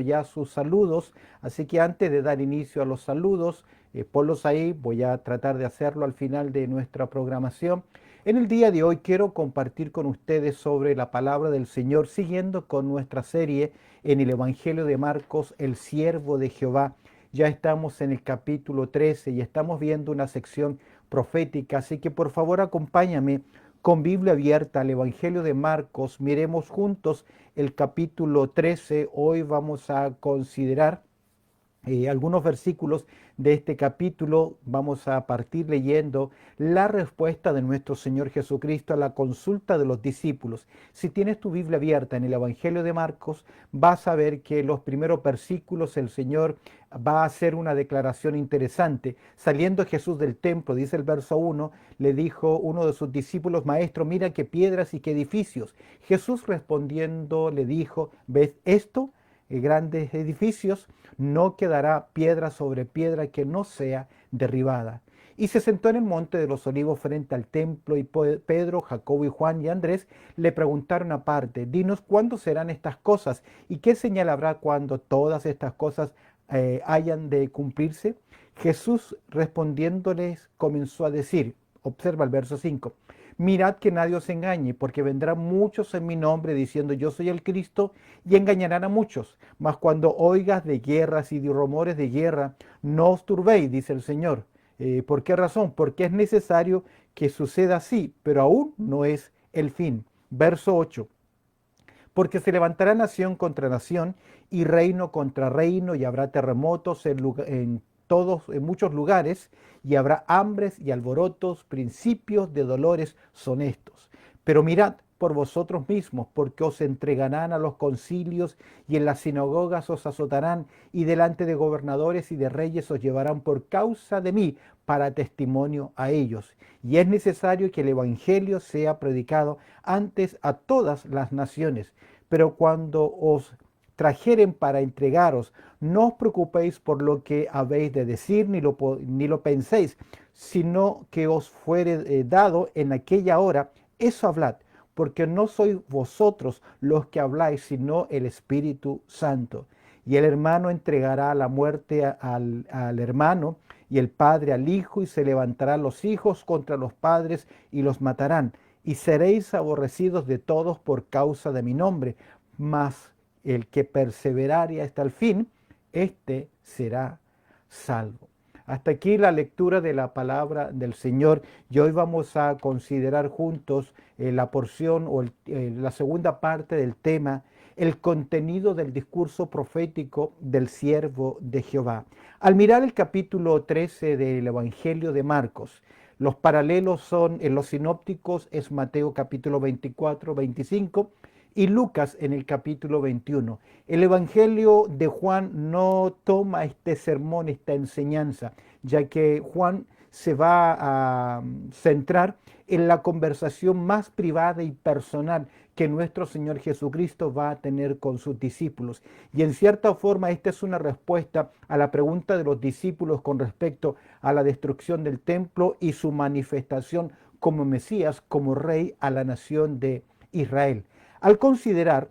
ya sus saludos, así que antes de dar inicio a los saludos, ponlos ahí, voy a tratar de hacerlo al final de nuestra programación. En el día de hoy quiero compartir con ustedes sobre la palabra del Señor, siguiendo con nuestra serie en el Evangelio de Marcos, el siervo de Jehová. Ya estamos en el capítulo 13 y estamos viendo una sección profética, así que por favor acompáñame con Biblia abierta al Evangelio de Marcos. Miremos juntos el capítulo 13. Hoy vamos a considerar algunos versículos de este capítulo. Vamos a partir leyendo la respuesta de nuestro Señor Jesucristo a la consulta de los discípulos. Si tienes tu Biblia abierta en el Evangelio de Marcos, vas a ver que los primeros versículos el Señor va a hacer una declaración interesante. Saliendo Jesús del templo, dice el verso 1, le dijo uno de sus discípulos: Maestro, mira qué piedras y qué edificios. Jesús respondiendo le dijo: ¿ves esto? Grandes edificios, no quedará piedra sobre piedra que no sea derribada. Y se sentó en el monte de los olivos frente al templo, y Pedro, Jacobo y Juan y Andrés le preguntaron aparte: dinos, ¿cuándo serán estas cosas? ¿Y qué señal habrá cuando todas estas cosas hayan de cumplirse? Jesús respondiéndoles comenzó a decir, observa el verso 5, mirad que nadie os engañe, porque vendrán muchos en mi nombre diciendo yo soy el Cristo, y engañarán a muchos. Mas cuando oigas de guerras y de rumores de guerra, no os turbéis, dice el Señor. ¿Por qué razón? Porque es necesario que suceda así, pero aún no es el fin. Verso 8. Porque se levantará nación contra nación y reino contra reino, y habrá terremotos en muchos lugares, y habrá hambres y alborotos, principios de dolores son estos. Pero mirad por vosotros mismos, porque os entregarán a los concilios, y en las sinagogas os azotarán, y delante de gobernadores y de reyes os llevarán por causa de mí, para testimonio a ellos. Y es necesario que el evangelio sea predicado antes a todas las naciones. Pero cuando os trajeren para entregaros, no os preocupéis por lo que habéis de decir, ni lo penséis, sino que os fuere dado en aquella hora, eso hablad, porque no sois vosotros los que habláis, sino el Espíritu Santo. Y el hermano entregará la muerte al hermano, y el padre al hijo, y se levantarán los hijos contra los padres y los matarán. Y seréis aborrecidos de todos por causa de mi nombre, mas el que perseverare hasta el fin, éste será salvo. Hasta aquí la lectura de la palabra del Señor, y hoy vamos a considerar juntos la porción o la segunda parte del tema, el contenido del discurso profético del siervo de Jehová. Al mirar el capítulo 13 del Evangelio de Marcos, los paralelos son en los sinópticos, es Mateo capítulo 24, 25, y Lucas en el capítulo 21. El Evangelio de Juan no toma este sermón, esta enseñanza, ya que Juan se va a centrar en la conversación más privada y personal que nuestro Señor Jesucristo va a tener con sus discípulos. Y en cierta forma esta es una respuesta a la pregunta de los discípulos con respecto a la destrucción del templo y su manifestación como Mesías, como rey a la nación de Israel. Al considerar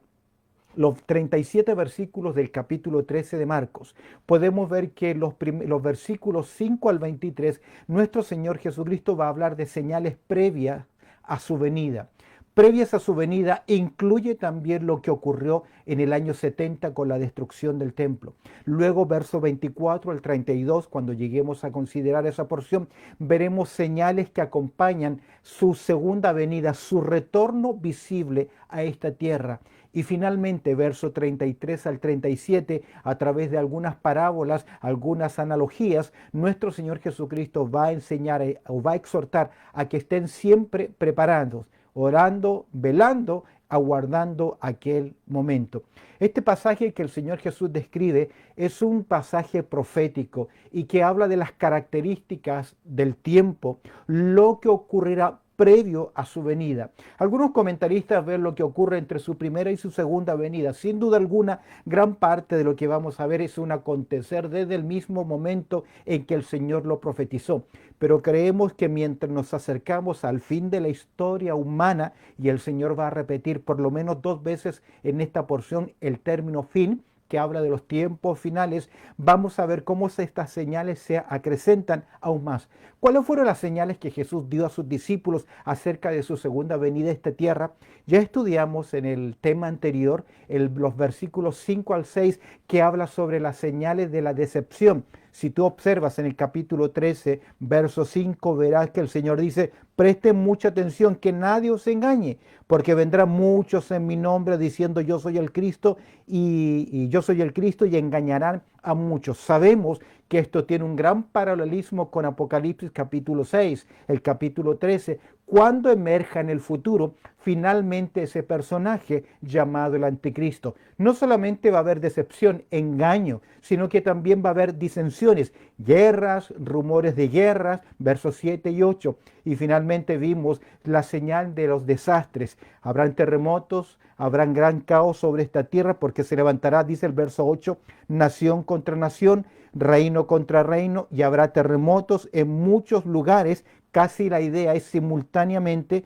los 37 versículos del capítulo 13 de Marcos, podemos ver que los versículos 5 al 23, nuestro Señor Jesucristo va a hablar de señales previas a su venida. Previas a su venida incluye también lo que ocurrió en el año 70 con la destrucción del templo. Luego, verso 24 al 32, cuando lleguemos a considerar esa porción, veremos señales que acompañan su segunda venida, su retorno visible a esta tierra. Y finalmente, verso 33 al 37, a través de algunas parábolas, algunas analogías, nuestro Señor Jesucristo va a enseñar o va a exhortar a que estén siempre preparados, orando, velando, aguardando aquel momento. Este pasaje que el Señor Jesús describe es un pasaje profético y que habla de las características del tiempo, lo que ocurrirá previo a su venida. Algunos comentaristas ven lo que ocurre entre su primera y su segunda venida. Sin duda alguna, gran parte de lo que vamos a ver es un acontecer desde el mismo momento en que el Señor lo profetizó. Pero creemos que mientras nos acercamos al fin de la historia humana, y el Señor va a repetir por lo menos 2 veces en esta porción el término fin, que habla de los tiempos finales, vamos a ver cómo estas señales se acrecentan aún más. ¿Cuáles fueron las señales que Jesús dio a sus discípulos acerca de su segunda venida a esta tierra? Ya estudiamos en el tema anterior los versículos 5 al 6 que habla sobre las señales de la decepción. Si tú observas en el capítulo 13, verso 5, verás que el Señor dice: presten mucha atención, que nadie os engañe, porque vendrán muchos en mi nombre diciendo yo soy el Cristo y yo soy el Cristo, y engañarán a muchos. Sabemos que esto tiene un gran paralelismo con Apocalipsis capítulo 6, el capítulo 13, cuando emerja en el futuro finalmente ese personaje llamado el Anticristo. No solamente va a haber decepción, engaño, sino que también va a haber disensiones, guerras, rumores de guerras, versos 7 y 8. Y finalmente vimos la señal de los desastres. Habrán terremotos, habrán gran caos sobre esta tierra, porque se levantará, dice el verso 8, nación contra nación, reino contra reino, y habrá terremotos en muchos lugares. Casi la idea es simultáneamente.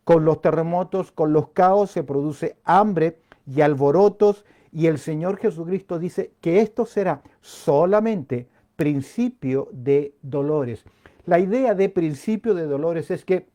Con los terremotos, con los caos, se produce hambre y alborotos, y el Señor Jesucristo dice que esto será solamente principio de dolores. La idea de principio de dolores es que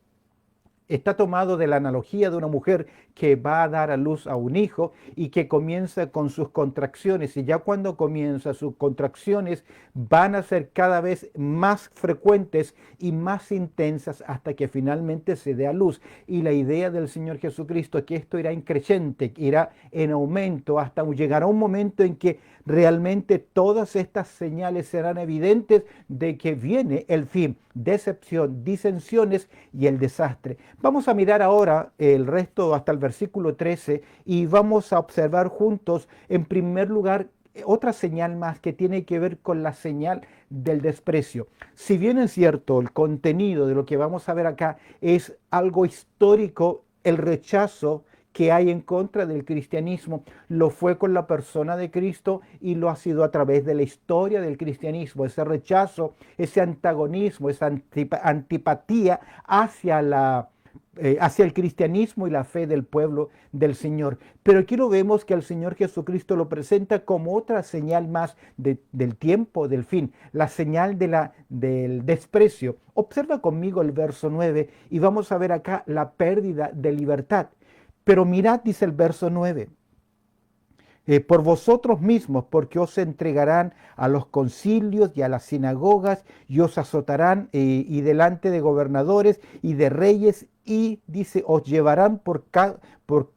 está tomado de la analogía de una mujer que va a dar a luz a un hijo y que comienza con sus contracciones, y ya cuando comienza sus contracciones van a ser cada vez más frecuentes y más intensas hasta que finalmente se dé a luz. Y la idea del Señor Jesucristo es que esto irá increciente, irá en aumento, hasta llegará un momento en que realmente todas estas señales serán evidentes de que viene el fin: decepción, disensiones y el desastre. Vamos a mirar ahora el resto hasta el versículo 13 y vamos a observar juntos, en primer lugar, otra señal más que tiene que ver con la señal del desprecio. Si bien es cierto, el contenido de lo que vamos a ver acá es algo histórico, el rechazo que hay en contra del cristianismo lo fue con la persona de Cristo y lo ha sido a través de la historia del cristianismo. Ese rechazo, ese antagonismo, esa antipatía hacia el cristianismo y la fe del pueblo del Señor. Pero aquí lo vemos que el Señor Jesucristo lo presenta como otra señal más del tiempo, del fin, la señal del desprecio. Observa conmigo el verso 9 y vamos a ver acá la pérdida de libertad. Pero mirad, dice el verso 9, por vosotros mismos, porque os entregarán a los concilios y a las sinagogas, y os azotarán y delante de gobernadores y de reyes, y dice, os llevarán por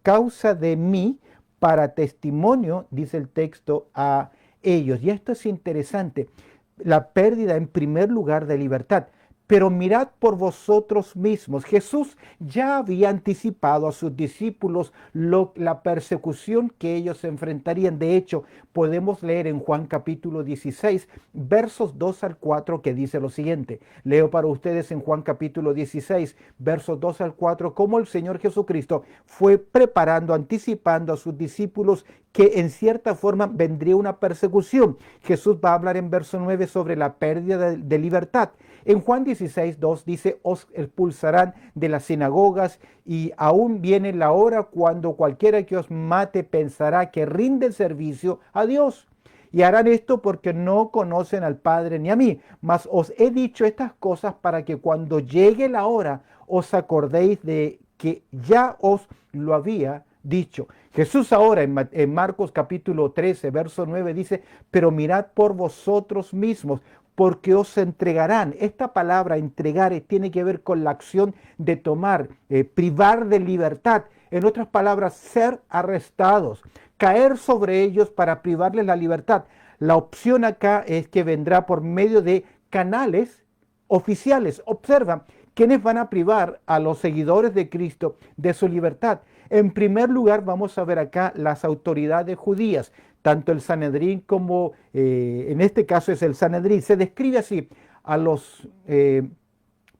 causa de mí para testimonio, dice el texto, a ellos. Y esto es interesante, la pérdida en primer lugar de libertad. Pero mirad por vosotros mismos. Jesús ya había anticipado a sus discípulos la persecución que ellos enfrentarían. De hecho, podemos leer en Juan capítulo 16, versos 2 al 4, que dice lo siguiente. Leo para ustedes en Juan capítulo 16, versos 2 al 4, cómo el Señor Jesucristo fue preparando, anticipando a sus discípulos que en cierta forma vendría una persecución. Jesús va a hablar en verso 9 sobre la pérdida de libertad. En Juan 16, 2 dice, os expulsarán de las sinagogas, y aún viene la hora cuando cualquiera que os mate pensará que rinde servicio a Dios. Y harán esto porque no conocen al Padre ni a mí. Mas os he dicho estas cosas para que cuando llegue la hora os acordéis de que ya os lo había dicho. Jesús ahora en Marcos capítulo 13, verso 9 dice, pero mirad por vosotros mismos, porque os entregarán. Esta palabra entregar tiene que ver con la acción de tomar, privar de libertad. En otras palabras, ser arrestados, caer sobre ellos para privarles la libertad. La opción acá es que vendrá por medio de canales oficiales. Observa, ¿quiénes van a privar a los seguidores de Cristo de su libertad? En primer lugar, vamos a ver acá las autoridades judías, tanto el Sanedrín como, en este caso es el Sanedrín. Se describe así,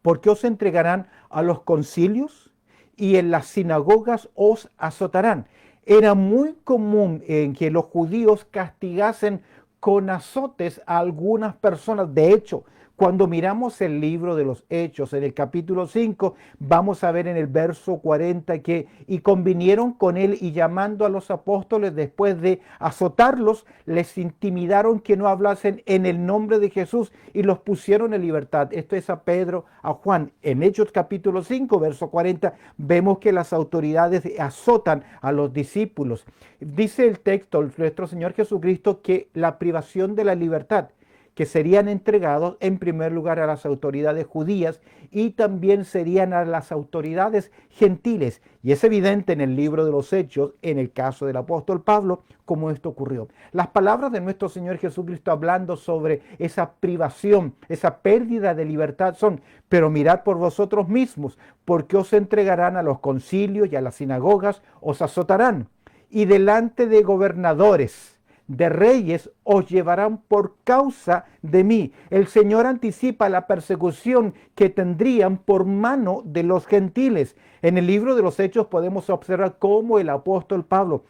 porque os entregarán a los concilios y en las sinagogas os azotarán. Era muy común en que los judíos castigasen con azotes a algunas personas. De hecho, Cuando miramos el libro de los Hechos, en el capítulo 5, vamos a ver en el verso 40 que, y convinieron con él y llamando a los apóstoles después de azotarlos, les intimidaron que no hablasen en el nombre de Jesús y los pusieron en libertad. Esto es a Pedro, a Juan. En Hechos capítulo 5, verso 40, vemos que las autoridades azotan a los discípulos. Dice el texto, nuestro Señor Jesucristo, que la privación de la libertad, que serían entregados en primer lugar a las autoridades judías y también serían a las autoridades gentiles. Y es evidente en el libro de los Hechos, en el caso del apóstol Pablo, cómo esto ocurrió. Las palabras de nuestro Señor Jesucristo hablando sobre esa privación, esa pérdida de libertad son: pero mirad por vosotros mismos, porque os entregarán a los concilios y a las sinagogas, os azotarán, y delante de gobernadores, de reyes os llevarán por causa de mí. El Señor anticipa la persecución que tendrían por mano de los gentiles. En el libro de los Hechos podemos observar cómo el apóstol Pablo,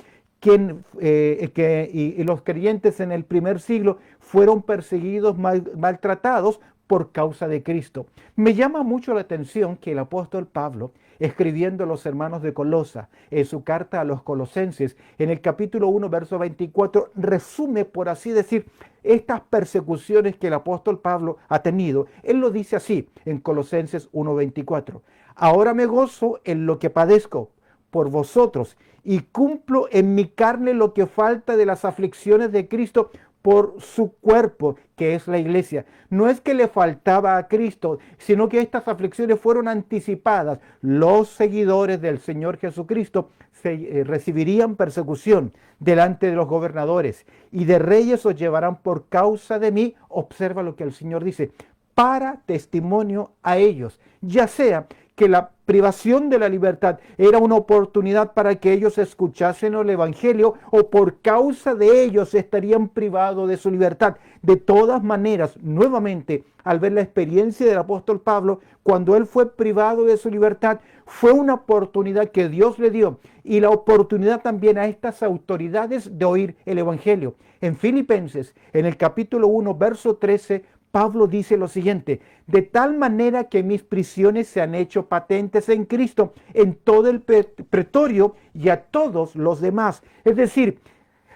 y los creyentes en el primer siglo fueron perseguidos, maltratados por causa de Cristo. Me llama mucho la atención que el apóstol Pablo, escribiendo a los hermanos de Colosa, en su carta a los colosenses, en el capítulo 1, verso 24, resume, por así decir, estas persecuciones que el apóstol Pablo ha tenido. Él lo dice así en Colosenses 1:24. Ahora me gozo en lo que padezco por vosotros y cumplo en mi carne lo que falta de las aflicciones de Cristo por su cuerpo, que es la iglesia. No es que le faltaba a Cristo, sino que estas aflicciones fueron anticipadas. Los seguidores del Señor Jesucristo recibirían persecución delante de los gobernadores y de reyes os llevarán por causa de mí. Observa lo que el Señor dice: para testimonio a ellos, ya sea que la privación de la libertad era una oportunidad para que ellos escuchasen el evangelio, o por causa de ellos estarían privados de su libertad. De todas maneras, nuevamente, al ver la experiencia del apóstol Pablo, cuando él fue privado de su libertad, fue una oportunidad que Dios le dio, y la oportunidad también a estas autoridades de oír el evangelio. En Filipenses, en el capítulo 1, verso 13, Pablo dice lo siguiente: de tal manera que mis prisiones se han hecho patentes en Cristo, en todo el pretorio y a todos los demás. Es decir,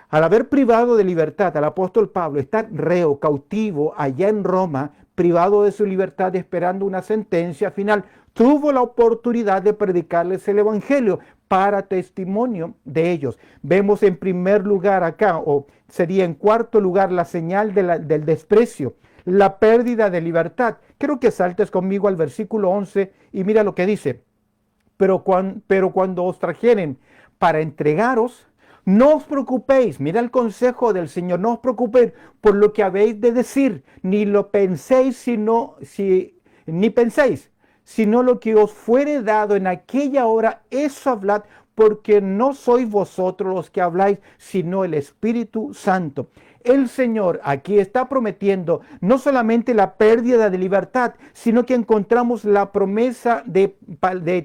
al haber privado de libertad al apóstol Pablo, estar reo, cautivo allá en Roma, privado de su libertad, esperando una sentencia final, tuvo la oportunidad de predicarles el evangelio para testimonio de ellos. Vemos en primer lugar acá, o sería en cuarto lugar, la señal del desprecio, la pérdida de libertad. Quiero que saltes conmigo al versículo 11 y mira lo que dice: pero cuando os trajeren para entregaros, no os preocupéis. Mira el consejo del Señor: no os preocupéis por lo que habéis de decir, ni lo penséis, ni penséis, sino lo que os fuere dado en aquella hora, eso hablad, porque no sois vosotros los que habláis, sino el Espíritu Santo. El Señor aquí está prometiendo no solamente la pérdida de libertad, sino que encontramos la promesa de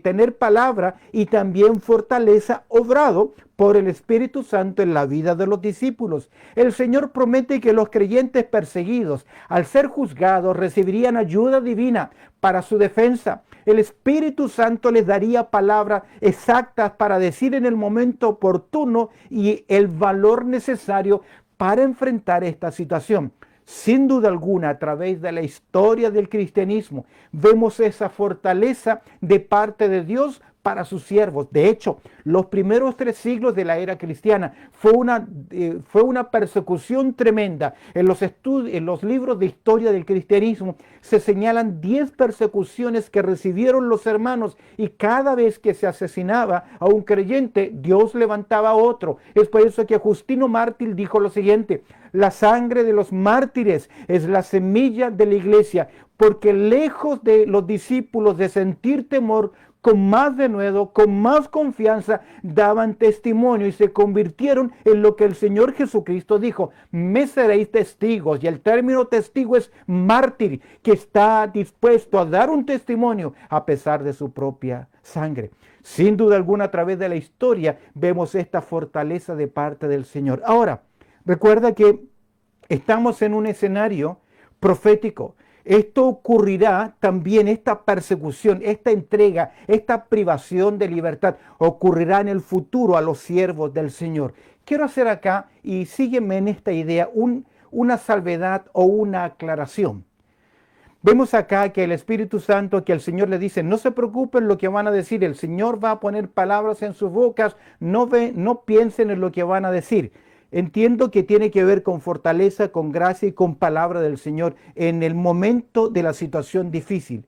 tener palabra y también fortaleza obrado por el Espíritu Santo en la vida de los discípulos. El Señor promete que los creyentes perseguidos, al ser juzgados, recibirían ayuda divina para su defensa. El Espíritu Santo les daría palabras exactas para decir en el momento oportuno y el valor necesario para enfrentar esta situación. Sin duda alguna, a través de la historia del cristianismo, vemos esa fortaleza de parte de Dios para sus siervos. De hecho, los primeros 3 siglos de la era cristiana fue una persecución tremenda. En los libros de historia del cristianismo se señalan 10 persecuciones que recibieron los hermanos, y cada vez que se asesinaba a un creyente, Dios levantaba a otro. Es por eso que Justino Mártir dijo lo siguiente: la sangre de los mártires es la semilla de la iglesia, porque lejos de los discípulos de sentir temor, con más denuedo, con más confianza, daban testimonio y se convirtieron en lo que el Señor Jesucristo dijo: me seréis testigos. Y el término testigo es mártir, que está dispuesto a dar un testimonio a pesar de su propia sangre. Sin duda alguna, a través de la historia vemos esta fortaleza de parte del Señor. Ahora, recuerda que estamos en un escenario profético. Esto ocurrirá también, esta persecución, esta entrega, esta privación de libertad, ocurrirá en el futuro a los siervos del Señor. Quiero hacer acá, y sígueme en esta idea, una salvedad o una aclaración. Vemos acá que el Espíritu Santo, que el Señor le dice, no se preocupen lo que van a decir, el Señor va a poner palabras en sus bocas, no piensen en lo que van a decir. Entiendo que tiene que ver con fortaleza, con gracia y con palabra del Señor en el momento de la situación difícil.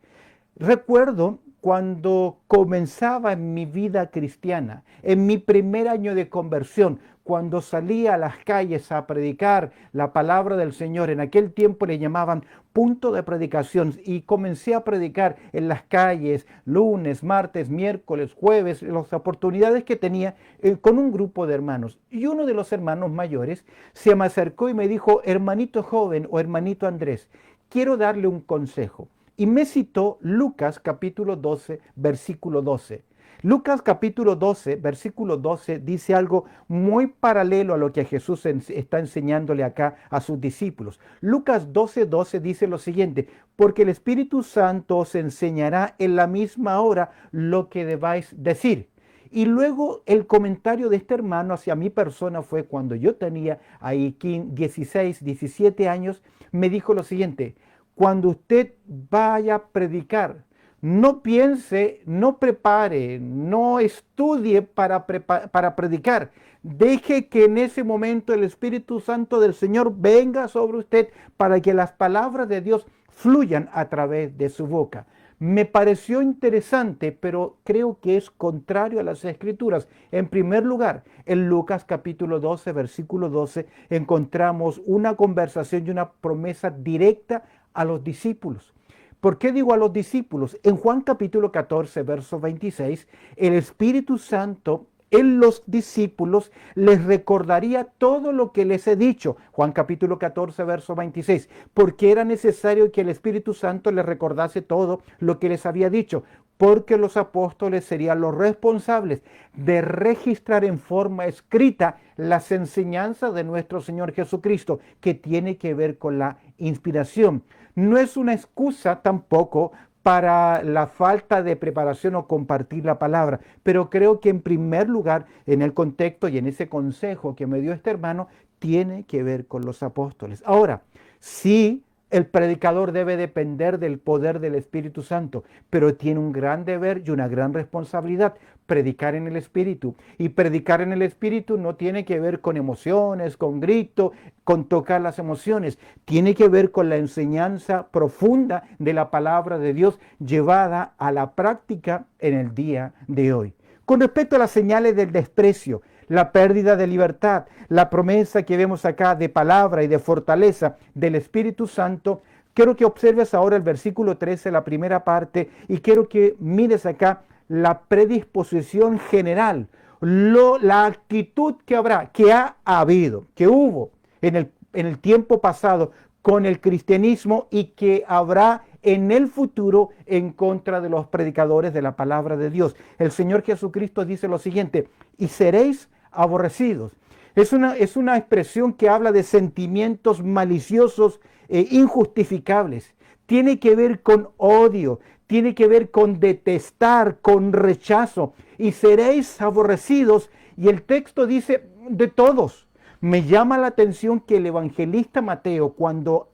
Recuerdo cuando comenzaba en mi vida cristiana, en mi primer año de conversión, cuando salía a las calles a predicar la palabra del Señor. En aquel tiempo le llamaban punto de predicación, y comencé a predicar en las calles lunes, martes, miércoles, jueves, las oportunidades que tenía con un grupo de hermanos. Y uno de los hermanos mayores se me acercó y me dijo, hermanito joven o hermanito Andrés, quiero darle un consejo. Y me citó Lucas capítulo 12, versículo 12. Lucas capítulo 12, versículo 12 dice algo muy paralelo a lo que Jesús está enseñándole acá a sus discípulos. Lucas 12, 12 dice lo siguiente, porque el Espíritu Santo os enseñará en la misma hora lo que debáis decir. Y luego el comentario de este hermano hacia mi persona fue cuando yo tenía ahí 16, 17 años, me dijo lo siguiente, cuando usted vaya a predicar, no piense, no prepare, no estudie para predicar. Deje que en ese momento el Espíritu Santo del Señor venga sobre usted para que las palabras de Dios fluyan a través de su boca. Me pareció interesante, pero creo que es contrario a las Escrituras. En primer lugar, en Lucas capítulo 12, versículo 12, encontramos una conversación y una promesa directa a los discípulos. ¿Por qué digo a los discípulos? En Juan capítulo 14, verso 26, el Espíritu Santo en los discípulos les recordaría todo lo que les he dicho. Juan capítulo 14, verso 26. Porque era necesario que el Espíritu Santo les recordase todo lo que les había dicho. Porque los apóstoles serían los responsables de registrar en forma escrita las enseñanzas de nuestro Señor Jesucristo, que tiene que ver con la inspiración. No es una excusa tampoco para la falta de preparación o compartir la palabra, pero creo que en primer lugar, en el contexto y en ese consejo que me dio este hermano, tiene que ver con los apóstoles. Ahora, sí, el predicador debe depender del poder del Espíritu Santo, pero tiene un gran deber y una gran responsabilidad, predicar en el Espíritu. Y predicar en el Espíritu no tiene que ver con emociones, con grito, con tocar las emociones. Tiene que ver con la enseñanza profunda de la palabra de Dios llevada a la práctica en el día de hoy. Con respecto a las señales del desprecio, la pérdida de libertad, la promesa que vemos acá de palabra y de fortaleza del Espíritu Santo, quiero que observes ahora el versículo 13, la primera parte, y quiero que mires acá la predisposición general, la actitud que habrá, que ha habido, que hubo en el tiempo pasado con el cristianismo y que habrá en el futuro en contra de los predicadores de la palabra de Dios. El Señor Jesucristo dice lo siguiente, y seréis aborrecidos. Es una expresión que habla de sentimientos maliciosos e injustificables. Tiene que ver con odio, tiene que ver con detestar, con rechazo. Y seréis aborrecidos. Y el texto dice de todos. Me llama la atención que el evangelista Mateo, cuando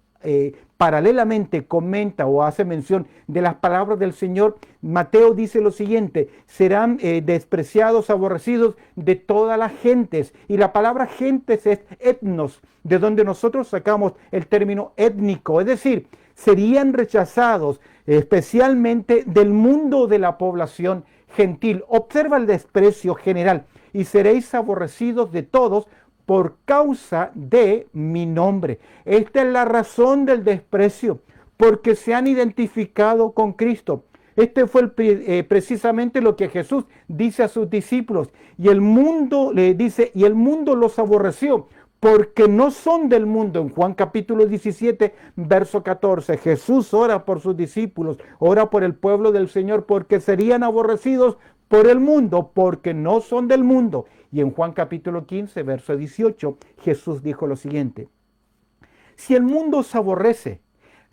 paralelamente comenta o hace mención de las palabras del Señor, Mateo dice lo siguiente, serán despreciados, aborrecidos de todas las gentes. Y la palabra gentes es etnos, de donde nosotros sacamos el término étnico, es decir, serían rechazados especialmente del mundo de la población gentil. Observa el desprecio general, y seréis aborrecidos de todos por causa de mi nombre. Esta es la razón del desprecio, porque se han identificado con Cristo. Este fue precisamente lo que Jesús dice a sus discípulos. Y el mundo le dice, y el mundo los aborreció, porque no son del mundo. En Juan capítulo 17, verso 14, Jesús ora por sus discípulos, ora por el pueblo del Señor, porque serían aborrecidos por el mundo, porque no son del mundo. Y en Juan capítulo 15, verso 18, Jesús dijo lo siguiente, si el mundo os aborrece,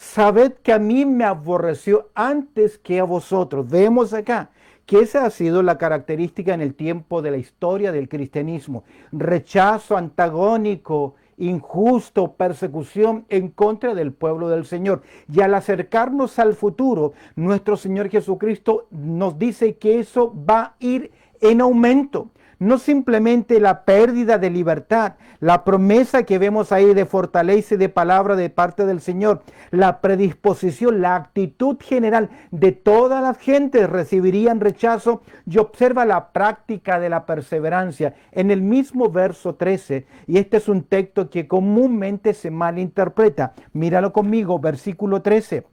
sabed que a mí me aborreció antes que a vosotros. Vemos acá que esa ha sido la característica en el tiempo de la historia del cristianismo. Rechazo antagónico, injusto, persecución en contra del pueblo del Señor. Y al acercarnos al futuro, nuestro Señor Jesucristo nos dice que eso va a ir en aumento. No simplemente la pérdida de libertad, la promesa que vemos ahí de fortaleza y de palabra de parte del Señor, la predisposición, la actitud general de todas las gentes recibirían rechazo, y observa la práctica de la perseverancia en el mismo verso 13, y este es un texto que comúnmente se malinterpreta. Míralo conmigo, versículo 13.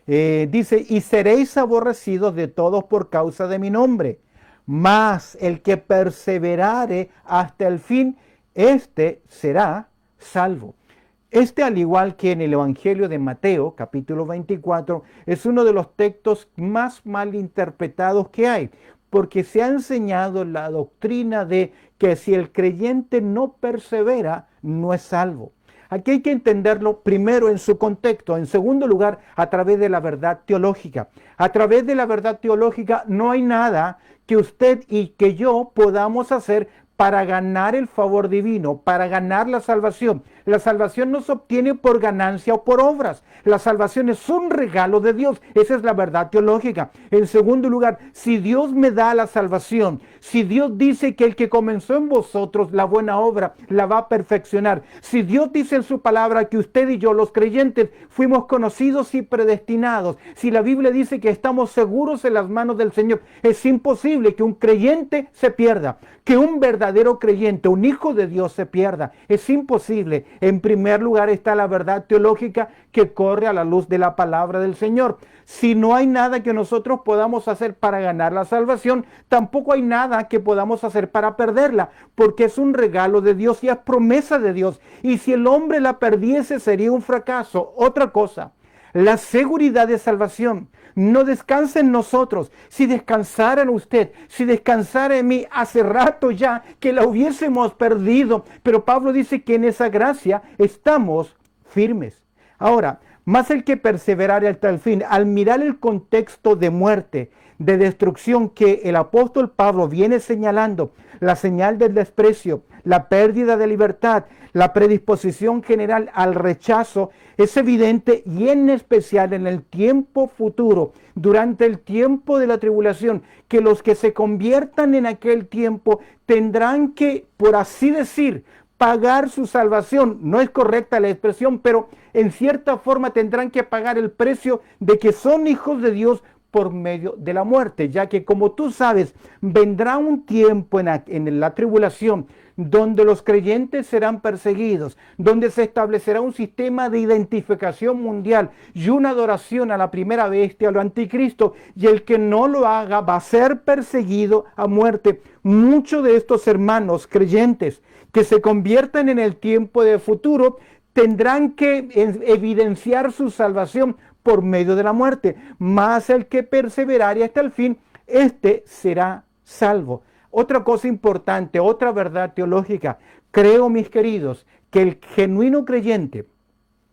Dice, y seréis aborrecidos de todos por causa de mi nombre. Mas el que perseverare hasta el fin, éste será salvo. Este, al igual que en el Evangelio de Mateo, capítulo 24, es uno de los textos más mal interpretados que hay, porque se ha enseñado la doctrina de que si el creyente no persevera, no es salvo. Aquí hay que entenderlo primero en su contexto, en segundo lugar, a través de la verdad teológica. A través de la verdad teológica no hay nada que usted y que yo podamos hacer para ganar el favor divino, para ganar la salvación. La salvación no se obtiene por ganancia o por obras. La salvación es un regalo de Dios. Esa es la verdad teológica. En segundo lugar, si Dios me da la salvación, si Dios dice que el que comenzó en vosotros la buena obra la va a perfeccionar, si Dios dice en su palabra que usted y yo, los creyentes, fuimos conocidos y predestinados, si la Biblia dice que estamos seguros en las manos del Señor, es imposible que un creyente se pierda, que un verdadero creyente, un hijo de Dios se pierda. Es imposible. En primer lugar está la verdad teológica que corre a la luz de la palabra del Señor. Si no hay nada que nosotros podamos hacer para ganar la salvación, tampoco hay nada que podamos hacer para perderla, porque es un regalo de Dios y es promesa de Dios. Y si el hombre la perdiese, sería un fracaso. Otra cosa, la seguridad de salvación no descansa en nosotros. Si descansara en usted, si descansara en mí, hace rato ya que la hubiésemos perdido. Pero Pablo dice que en esa gracia estamos firmes. Ahora, más el que perseverare hasta el fin, al mirar el contexto de muerte, de destrucción que el apóstol Pablo viene señalando, la señal del desprecio, la pérdida de libertad, la predisposición general al rechazo, es evidente y en especial en el tiempo futuro, durante el tiempo de la tribulación, que los que se conviertan en aquel tiempo tendrán que, por así decir, pagar su salvación. No es correcta la expresión, pero en cierta forma tendrán que pagar el precio de que son hijos de Dios por medio de la muerte, ya que, como tú sabes, vendrá un tiempo en la tribulación donde los creyentes serán perseguidos, donde se establecerá un sistema de identificación mundial y una adoración a la primera bestia, a lo anticristo, y el que no lo haga va a ser perseguido a muerte. Muchos de estos hermanos creyentes que se conviertan en el tiempo de futuro tendrán que evidenciar su salvación por medio de la muerte, mas el que perseverare hasta el fin, este será salvo. Otra cosa importante, otra verdad teológica, creo, mis queridos, que el genuino creyente,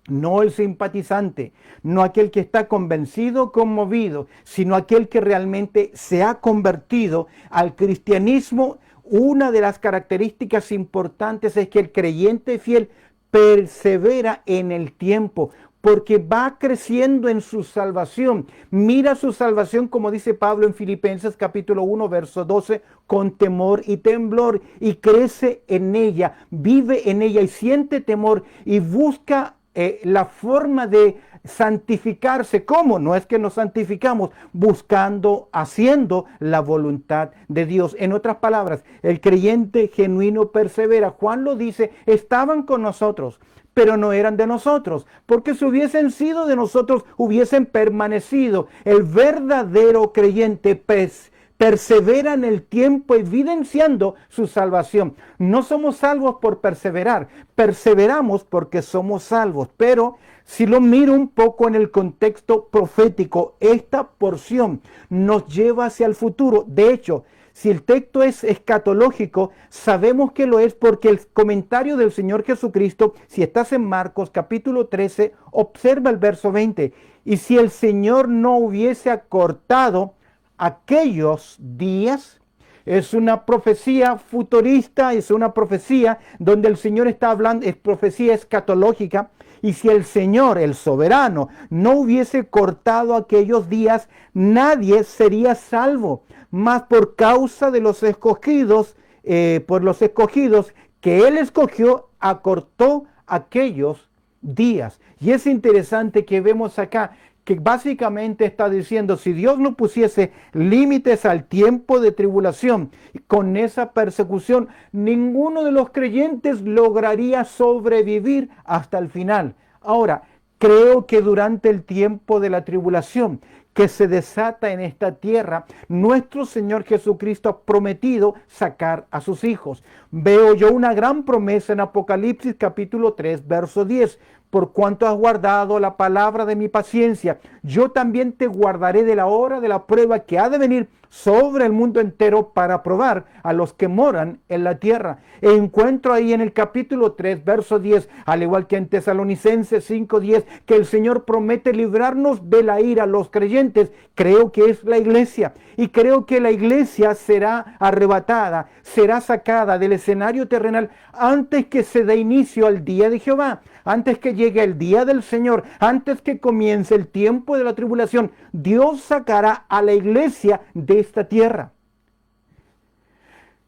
no el simpatizante, no aquel que está convencido, conmovido, sino aquel que realmente se ha convertido al cristianismo, una de las características importantes es que el creyente fiel persevera en el tiempo, porque va creciendo en su salvación. Mira su salvación, como dice Pablo en Filipenses capítulo 1, verso 12, con temor y temblor, y crece en ella, vive en ella y siente temor y busca la forma de santificarse. ¿Cómo? No es que nos santificamos, buscando, haciendo la voluntad de Dios. En otras palabras, el creyente genuino persevera. Juan lo dice, estaban con nosotros, pero no eran de nosotros, porque si hubiesen sido de nosotros, hubiesen permanecido. El verdadero creyente persevera en el tiempo, evidenciando su salvación. No somos salvos por perseverar, perseveramos porque somos salvos. Pero si lo miro un poco en el contexto profético, esta porción nos lleva hacia el futuro. De hecho, Si el texto es escatológico, sabemos que lo es porque el comentario del Señor Jesucristo, si estás en Marcos capítulo 13, observa el verso 20. Y si el Señor no hubiese acortado aquellos días, es una profecía futurista, es una profecía donde el Señor está hablando, es profecía escatológica. Y si el Señor, el soberano, no hubiese cortado aquellos días, nadie sería salvo. Mas por causa de los escogidos, por los escogidos que Él escogió, acortó aquellos días. Y es interesante que vemos acá que básicamente está diciendo, si Dios no pusiese límites al tiempo de tribulación, con esa persecución, ninguno de los creyentes lograría sobrevivir hasta el final. Ahora, creo que durante el tiempo de la tribulación que se desata en esta tierra, nuestro Señor Jesucristo ha prometido sacar a sus hijos. Veo yo una gran promesa en Apocalipsis capítulo 3, verso 10. Por cuanto has guardado la palabra de mi paciencia, yo también te guardaré de la hora de la prueba que ha de venir sobre el mundo entero para probar a los que moran en la tierra. Encuentro ahí en el capítulo 3, verso 10, al igual que en Tesalonicenses 5:10, que el Señor promete librarnos de la ira a los creyentes. Creo que es la iglesia, y creo que la iglesia será arrebatada, será sacada del escenario terrenal antes que se dé inicio al día de Jehová, antes que llegue el día del Señor, antes que comience el tiempo de la tribulación. Dios sacará a la iglesia de esta tierra.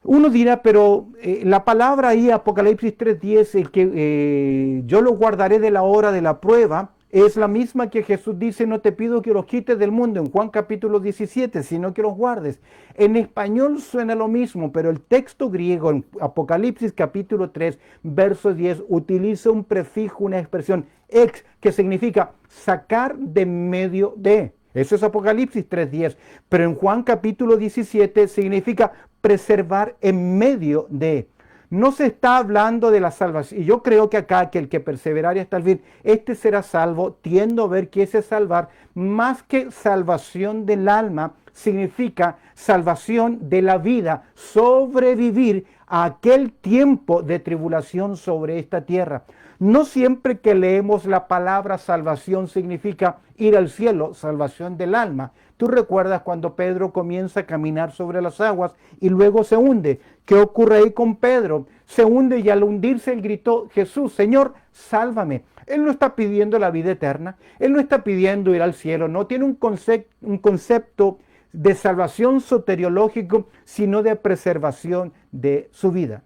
Uno dirá, pero la palabra ahí, Apocalipsis 3:10, el que yo los guardaré de la hora de la prueba, es la misma que Jesús dice, no te pido que los quites del mundo, en Juan capítulo 17, sino que los guardes. En español suena lo mismo, pero el texto griego en Apocalipsis capítulo 3, verso 10, utiliza un prefijo, una expresión ex, que significa sacar de medio de. Eso es Apocalipsis 3:10. Pero en Juan capítulo 17 significa preservar en medio de. No se está hablando de la salvación. Y yo creo que acá, que el que perseverare hasta el fin, este será salvo. Tiendo a ver que ese salvar, más que salvación del alma, significa salvación de la vida, sobrevivir a aquel tiempo de tribulación sobre esta tierra. No siempre que leemos la palabra salvación significa ir al cielo, salvación del alma. Tú recuerdas cuando Pedro comienza a caminar sobre las aguas y luego se hunde. ¿Qué ocurre ahí con Pedro? Se hunde y al hundirse él gritó, Jesús, Señor, sálvame. Él no está pidiendo la vida eterna, él no está pidiendo ir al cielo, no tiene un concepto de salvación soteriológico, sino de preservación de su vida.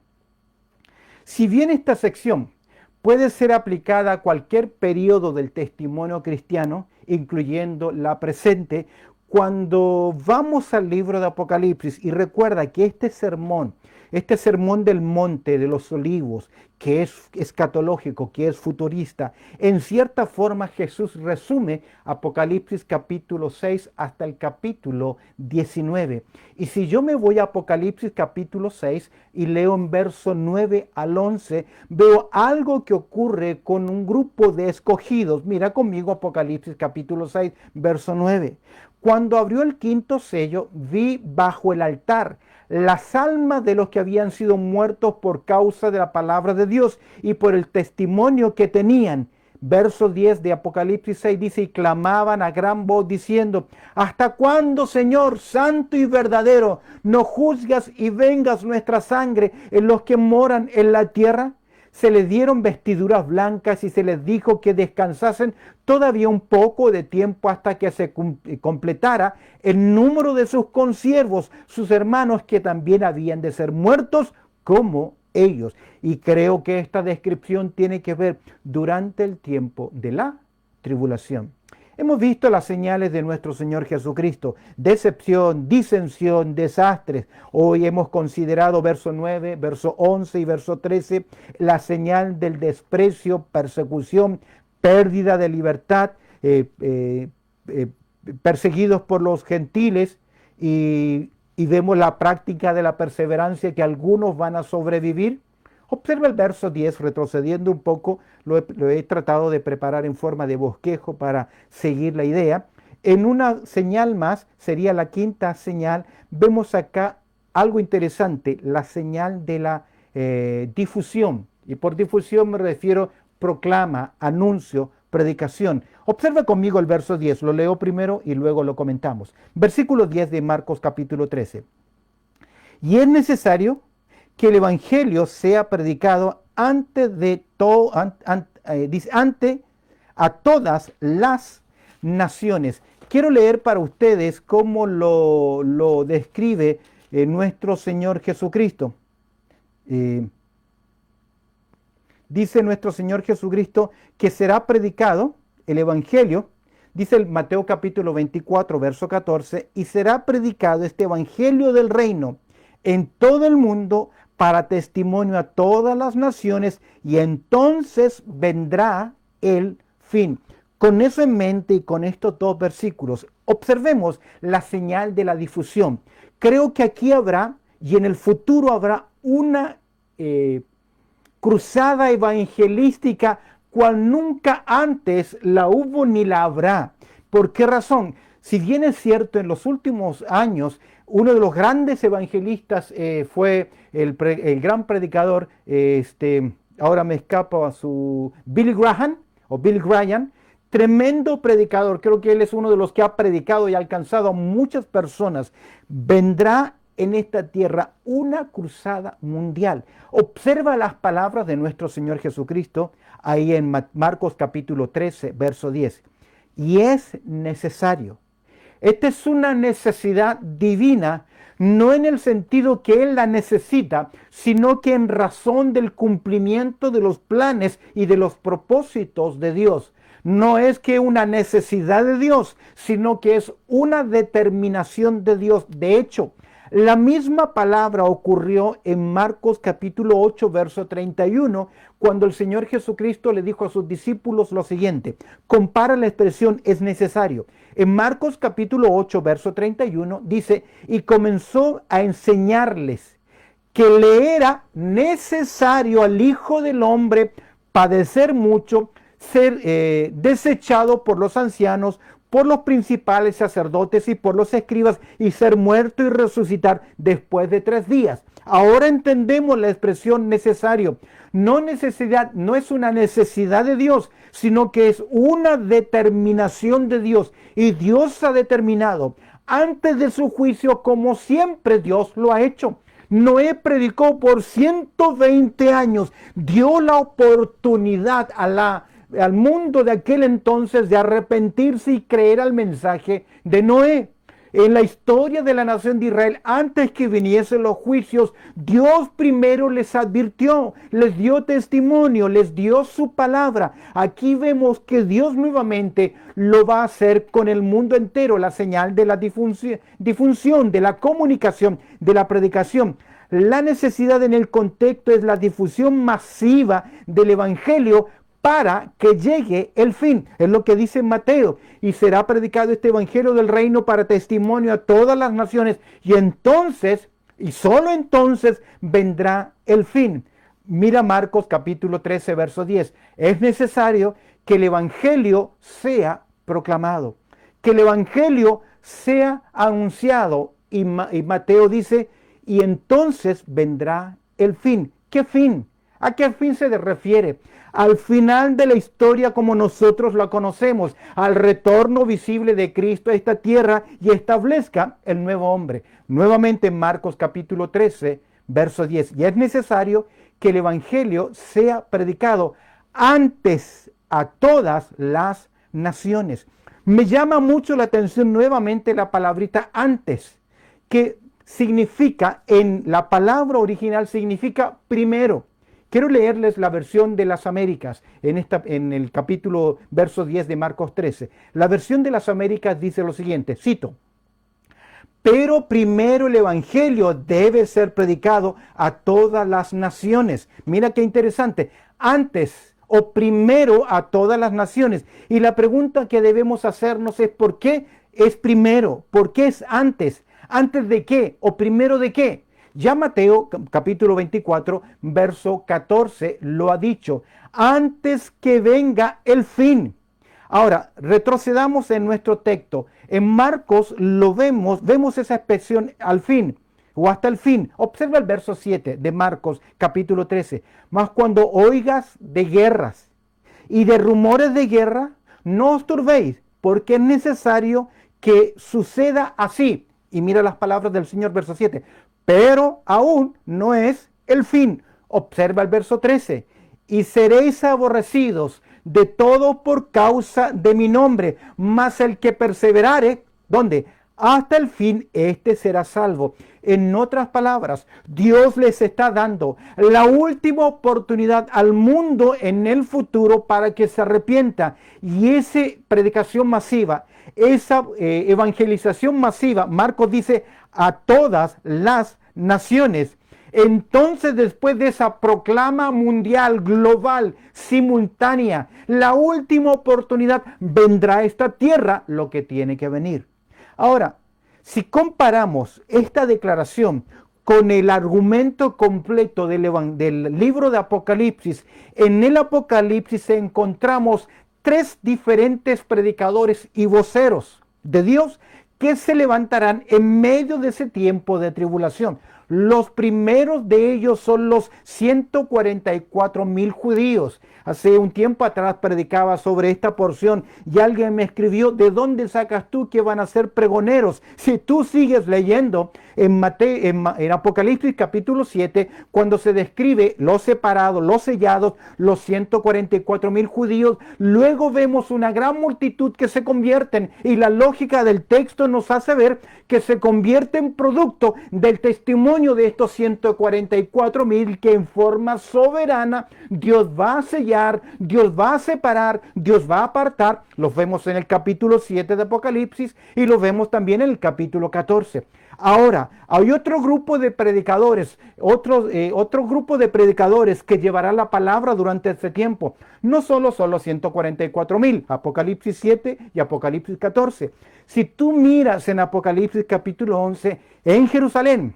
Si bien esta sección puede ser aplicada a cualquier periodo del testimonio cristiano, incluyendo la presente, cuando vamos al libro de Apocalipsis, y recuerda que este sermón del monte de los olivos, que es escatológico, que es futurista, en cierta forma Jesús resume Apocalipsis capítulo 6 hasta el capítulo 19. Y si yo me voy a Apocalipsis capítulo 6 y leo en verso 9 al 11, veo algo que ocurre con un grupo de escogidos. Mira conmigo Apocalipsis capítulo 6, verso 9. Cuando abrió el quinto sello, vi bajo el altar las almas de los que habían sido muertos por causa de la palabra de Dios y por el testimonio que tenían. Verso 10 de Apocalipsis 6 dice, y clamaban a gran voz diciendo, ¿hasta cuándo, Señor, santo y verdadero, no juzgas y vengas nuestra sangre en los que moran en la tierra? Se les dieron vestiduras blancas y se les dijo que descansasen todavía un poco de tiempo hasta que se completara el número de sus consiervos, sus hermanos que también habían de ser muertos como ellos. Y creo que esta descripción tiene que ver durante el tiempo de la tribulación. Hemos visto las señales de nuestro Señor Jesucristo, decepción, disensión, desastres. Hoy hemos considerado verso 9, verso 11 y verso 13, la señal del desprecio, persecución, pérdida de libertad, perseguidos por los gentiles y vemos la práctica de la perseverancia, que algunos van a sobrevivir. Observa el verso 10, retrocediendo un poco, lo he tratado de preparar en forma de bosquejo para seguir la idea. En una señal más, sería la quinta señal, vemos acá algo interesante, la señal de la difusión. Y por difusión me refiero proclama, anuncio, predicación. Observa conmigo el verso 10, lo leo primero y luego lo comentamos. Versículo 10 de Marcos capítulo 13. Y es necesario que el evangelio sea predicado ante a todas las naciones. Quiero leer para ustedes cómo lo describe nuestro Señor Jesucristo. Dice nuestro Señor Jesucristo que será predicado el evangelio, dice el Mateo capítulo 24, verso 14, y será predicado este evangelio del reino en todo el mundo para testimonio a todas las naciones, y entonces vendrá el fin. Con eso en mente y con estos dos versículos, observemos la señal de la difusión. Creo que aquí habrá, y en el futuro habrá, una cruzada evangelística cual nunca antes la hubo ni la habrá. ¿Por qué razón? Si bien es cierto, en los últimos años, uno de los grandes evangelistas fue el gran predicador, ahora me escapa su Billy Graham, tremendo predicador. Creo que él es uno de los que ha predicado y ha alcanzado a muchas personas. Vendrá en esta tierra una cruzada mundial. Observa las palabras de nuestro Señor Jesucristo ahí en Marcos capítulo 13, verso 10. Y es necesario. Esta es una necesidad divina, no en el sentido que Él la necesita, sino que en razón del cumplimiento de los planes y de los propósitos de Dios. No es que una necesidad de Dios, sino que es una determinación de Dios. De hecho, la misma palabra ocurrió en Marcos capítulo 8, verso 31, cuando el Señor Jesucristo le dijo a sus discípulos lo siguiente. Compara la expresión es necesario. En Marcos capítulo 8, verso 31 dice, y comenzó a enseñarles que le era necesario al Hijo del Hombre padecer mucho, ser desechado por los ancianos, por los principales sacerdotes y por los escribas, y ser muerto y resucitar después de 3 días. Ahora entendemos la expresión necesario. No necesidad, no es una necesidad de Dios, sino que es una determinación de Dios. Y Dios ha determinado antes de su juicio, como siempre Dios lo ha hecho. Noé predicó por 120 años, dio la oportunidad al mundo de aquel entonces de arrepentirse y creer al mensaje de Noé. En la historia de la nación de Israel, antes que viniesen los juicios, Dios primero les advirtió, les dio testimonio, les dio su palabra. Aquí vemos que Dios nuevamente lo va a hacer con el mundo entero, la señal de la difusión, de la comunicación, de la predicación. La necesidad en el contexto es la difusión masiva del evangelio para que llegue el fin. Es lo que dice Mateo. Y será predicado este evangelio del reino para testimonio a todas las naciones. Y entonces, y solo entonces, vendrá el fin. Mira Marcos capítulo 13, verso 10. Es necesario que el evangelio sea proclamado, que el evangelio sea anunciado. Y Mateo dice, y entonces vendrá el fin. ¿Qué fin? ¿A qué fin se refiere? Al final de la historia como nosotros la conocemos, al retorno visible de Cristo a esta tierra y establezca el nuevo hombre. Nuevamente en Marcos capítulo 13, verso 10. Y es necesario que el evangelio sea predicado antes a todas las naciones. Me llama mucho la atención nuevamente la palabrita antes, que significa, en la palabra original significa primero. Quiero leerles la versión de las Américas en el capítulo verso 10 de Marcos 13. La versión de las Américas dice lo siguiente, cito: pero primero el evangelio debe ser predicado a todas las naciones. Mira qué interesante. Antes o primero a todas las naciones. Y la pregunta que debemos hacernos es ¿por qué es primero? ¿Por qué es antes? ¿Antes de qué? ¿O primero de qué? Ya Mateo capítulo 24, verso 14 lo ha dicho, antes que venga el fin. Ahora, retrocedamos en nuestro texto. En Marcos lo vemos esa expresión al fin. o hasta el fin. Observa el verso 7 de Marcos capítulo 13. Mas cuando oigas de guerras y de rumores de guerra, no os turbéis, porque es necesario que suceda así. Y mira las palabras del Señor, verso 7. Pero aún no es el fin. Observa el verso 13. Y seréis aborrecidos de todo por causa de mi nombre, mas el que perseverare, ¿dónde? Hasta el fin, este será salvo. En otras palabras, Dios les está dando la última oportunidad al mundo en el futuro para que se arrepienta. Y esa predicación masiva, esa evangelización masiva, Marcos dice, a todas las naciones. Entonces, después de esa proclama mundial, global, simultánea, la última oportunidad, vendrá a esta tierra lo que tiene que venir. Ahora, si comparamos esta declaración con el argumento completo del libro de Apocalipsis, en el Apocalipsis encontramos tres diferentes predicadores y voceros de Dios que se levantarán en medio de ese tiempo de tribulación. Los primeros de ellos son los 144,000 judíos. Hace un tiempo atrás predicaba sobre esta porción y alguien me escribió, ¿de dónde sacas tú que van a ser pregoneros? Si tú sigues leyendo en Apocalipsis capítulo 7, cuando se describe los separados, los sellados, los 144,000 judíos, luego vemos una gran multitud que se convierten y la lógica del texto nos hace ver que se convierte en producto del testimonio de estos 144,000 que en forma soberana Dios va a sellar, Dios va a separar, Dios va a apartar. Los vemos en el capítulo 7 de Apocalipsis y los vemos también en el capítulo 14. Ahora, hay otro grupo de predicadores, otro grupo de predicadores que llevará la palabra durante este tiempo. No solo son los 144,000, Apocalipsis 7 y Apocalipsis 14. Si tú miras en Apocalipsis capítulo 11, en Jerusalén,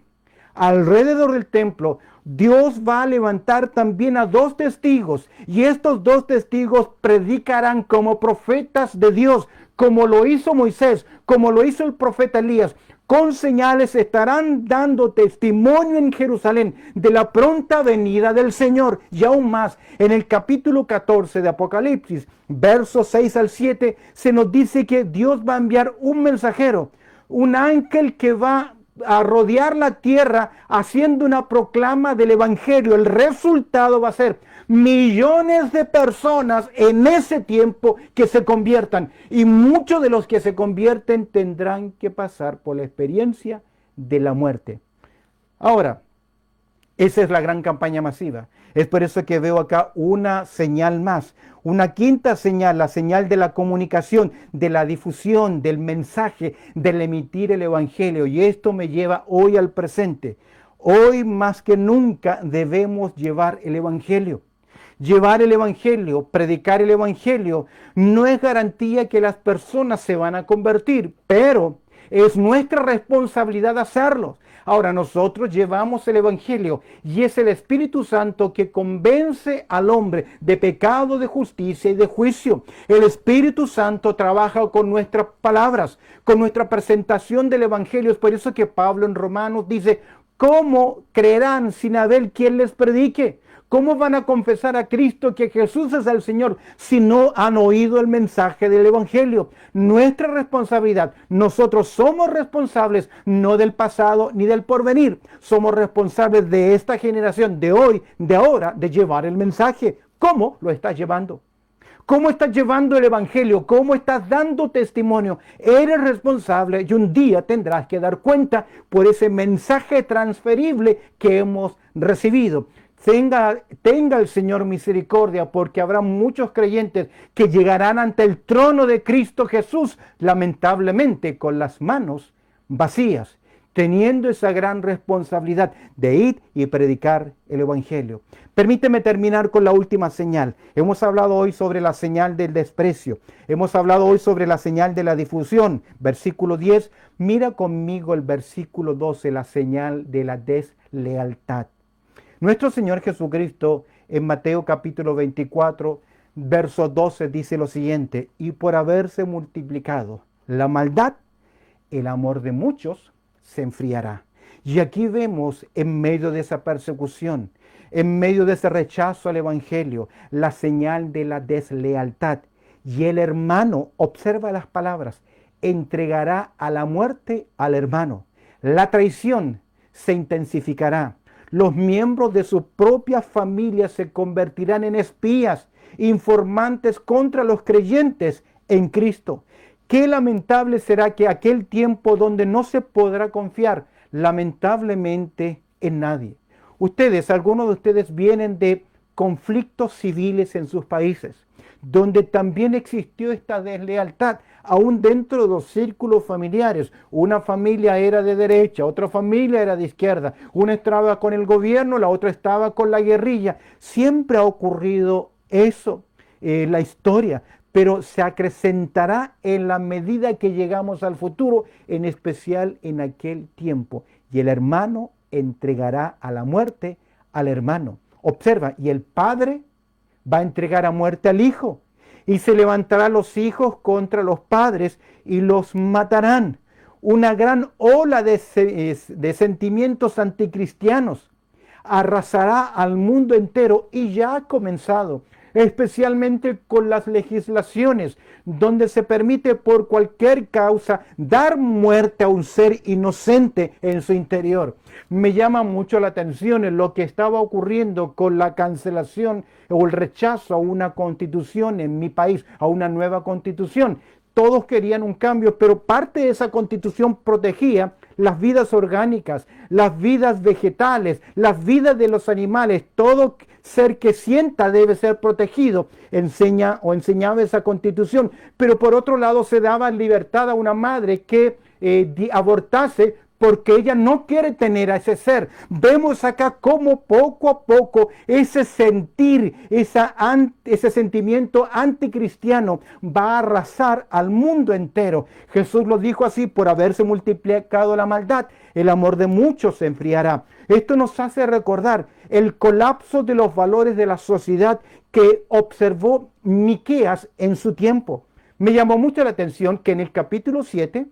alrededor del templo, Dios va a levantar también a 2 testigos y estos 2 testigos predicarán como profetas de Dios, como lo hizo Moisés, como lo hizo el profeta Elías. Con señales estarán dando testimonio en Jerusalén de la pronta venida del Señor. Y aún más, en el capítulo 14 de Apocalipsis, versos 6 al 7, se nos dice que Dios va a enviar un mensajero, un ángel que va a rodear la tierra haciendo una proclama del evangelio. El resultado va a ser millones de personas en ese tiempo que se conviertan, y muchos de los que se convierten tendrán que pasar por la experiencia de la muerte. Ahora, esa es la gran campaña masiva. Es por eso que veo acá una señal más, una quinta señal, la señal de la comunicación, de la difusión, del mensaje, del emitir el evangelio. Y esto me lleva hoy al presente. Hoy más que nunca debemos llevar el evangelio. Llevar el evangelio, predicar el evangelio, no es garantía que las personas se van a convertir, pero es nuestra responsabilidad hacerlo. Ahora nosotros llevamos el evangelio y es el Espíritu Santo que convence al hombre de pecado, de justicia y de juicio. El Espíritu Santo trabaja con nuestras palabras, con nuestra presentación del evangelio. Es por eso que Pablo en Romanos dice, ¿cómo creerán sin haber quien les predique? ¿Cómo van a confesar a Cristo que Jesús es el Señor si no han oído el mensaje del evangelio? Nuestra responsabilidad, nosotros somos responsables no del pasado ni del porvenir. Somos responsables de esta generación, de hoy, de ahora, de llevar el mensaje. ¿Cómo lo estás llevando? ¿Cómo estás llevando el evangelio? ¿Cómo estás dando testimonio? Eres responsable y un día tendrás que dar cuenta por ese mensaje transferible que hemos recibido. Tenga el Señor misericordia, porque habrá muchos creyentes que llegarán ante el trono de Cristo Jesús, lamentablemente con las manos vacías, teniendo esa gran responsabilidad de ir y predicar el evangelio. Permíteme terminar con la última señal. Hemos hablado hoy sobre la señal del desprecio. Hemos hablado hoy sobre la señal de la difusión. Versículo 10. Mira conmigo el versículo 12, la señal de la deslealtad. Nuestro Señor Jesucristo en Mateo capítulo 24, verso 12 dice lo siguiente: y por haberse multiplicado la maldad, el amor de muchos se enfriará. Y aquí vemos en medio de esa persecución, en medio de ese rechazo al Evangelio, la señal de la deslealtad. Y el hermano, observa las palabras, entregará a la muerte al hermano. La traición se intensificará. Los miembros de su propia familia se convertirán en espías, informantes contra los creyentes en Cristo. Qué lamentable será que aquel tiempo donde no se podrá confiar lamentablemente en nadie. Ustedes, algunos de ustedes vienen de conflictos civiles en sus países, donde también existió esta deslealtad, aún dentro de los círculos familiares. Una familia era de derecha, otra familia era de izquierda, una estaba con el gobierno, la otra estaba con la guerrilla. Siempre ha ocurrido eso en la historia, pero se acrecentará en la medida que llegamos al futuro, en especial en aquel tiempo. Y el hermano entregará a la muerte al hermano. Observa, y el padre va a entregar a muerte al hijo, y se levantarán los hijos contra los padres y los matarán. Una gran ola de sentimientos anticristianos arrasará al mundo entero y ya ha comenzado, especialmente con las legislaciones donde se permite por cualquier causa dar muerte a un ser inocente en su interior. Me llama mucho la atención en lo que estaba ocurriendo con la cancelación o el rechazo a una constitución en mi país, a una nueva constitución. Todos querían un cambio, pero parte de esa constitución protegía las vidas orgánicas, las vidas vegetales, las vidas de los animales. Todo ser que sienta debe ser protegido, enseñaba esa constitución. Pero por otro lado se daba libertad a una madre que abortase, porque ella no quiere tener a ese ser. Vemos acá cómo poco a poco ese sentir, ese sentimiento anticristiano va a arrasar al mundo entero. Jesús lo dijo así: por haberse multiplicado la maldad, el amor de muchos se enfriará. Esto nos hace recordar el colapso de los valores de la sociedad que observó Miqueas en su tiempo. Me llamó mucho la atención que en el capítulo 7,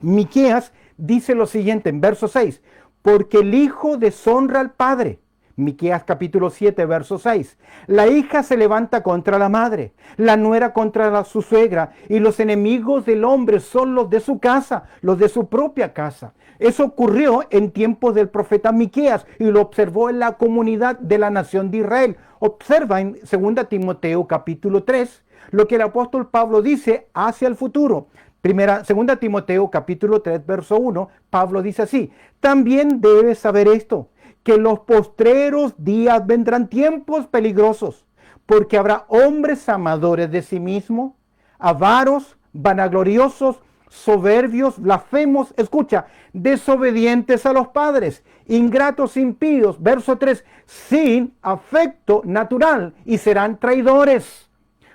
Miqueas dice lo siguiente en verso 6: porque el hijo deshonra al padre. Miqueas capítulo 7, verso 6. La hija se levanta contra la madre, la nuera contra su suegra, y los enemigos del hombre son los de su casa, los de su propia casa. Eso ocurrió en tiempos del profeta Miqueas y lo observó en la comunidad de la nación de Israel. Observa en 2 Timoteo capítulo 3 lo que el apóstol Pablo dice hacia el futuro. 2 Timoteo capítulo 3, verso 1, Pablo dice así: también debes saber esto, que en los postreros días vendrán tiempos peligrosos, porque habrá hombres amadores de sí mismos, avaros, vanagloriosos, soberbios, blasfemos, escucha, desobedientes a los padres, ingratos, impíos, verso 3, sin afecto natural, y serán traidores.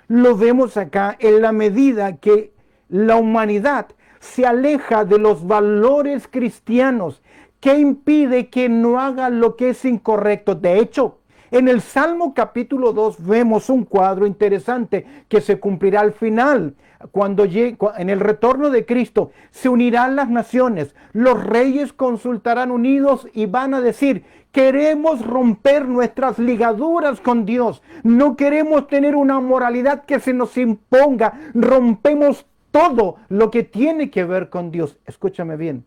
Lo vemos acá en la medida que la humanidad se aleja de los valores cristianos, que impide que no haga lo que es incorrecto. De hecho, en el Salmo capítulo 2 vemos un cuadro interesante que se cumplirá al final. Cuando en el retorno de Cristo se unirán las naciones, los reyes consultarán unidos y van a decir: queremos romper nuestras ligaduras con Dios, no queremos tener una moralidad que se nos imponga, rompemos todo lo que tiene que ver con Dios. Escúchame bien,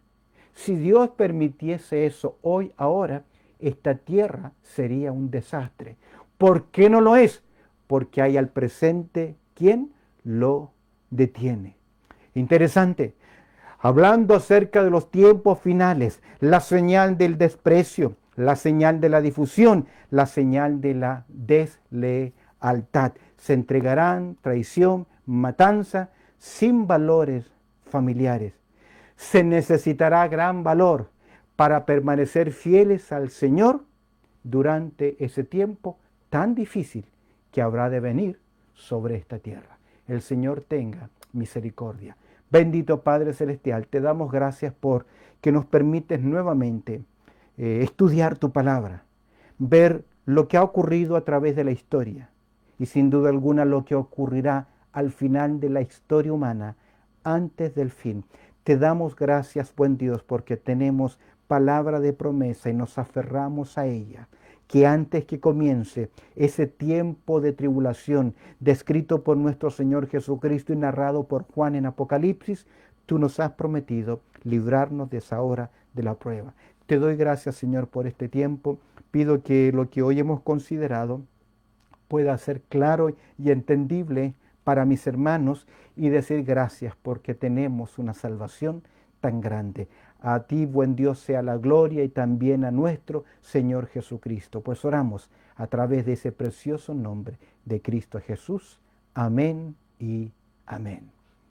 si Dios permitiese eso hoy, ahora, esta tierra sería un desastre. ¿Por qué no lo es? Porque hay al presente quien lo detiene. Interesante. Hablando acerca de los tiempos finales, la señal del desprecio, la señal de la difusión, la señal de la deslealtad. Se entregarán traición, matanza, sin valores familiares. Se necesitará gran valor para permanecer fieles al Señor durante ese tiempo tan difícil que habrá de venir sobre esta tierra. El Señor tenga misericordia. Bendito Padre Celestial, te damos gracias por que nos permites nuevamente estudiar tu palabra, ver lo que ha ocurrido a través de la historia y sin duda alguna lo que ocurrirá al final de la historia humana, antes del fin. Te damos gracias, buen Dios, porque tenemos palabra de promesa y nos aferramos a ella, que antes que comience ese tiempo de tribulación descrito por nuestro Señor Jesucristo y narrado por Juan en Apocalipsis, tú nos has prometido librarnos de esa hora de la prueba. Te doy gracias, Señor, por este tiempo. Pido que lo que hoy hemos considerado pueda ser claro y entendible para mis hermanos y decir gracias porque tenemos una salvación tan grande. A ti, buen Dios, sea la gloria y también a nuestro Señor Jesucristo. Pues oramos a través de ese precioso nombre de Cristo Jesús. Amén y amén.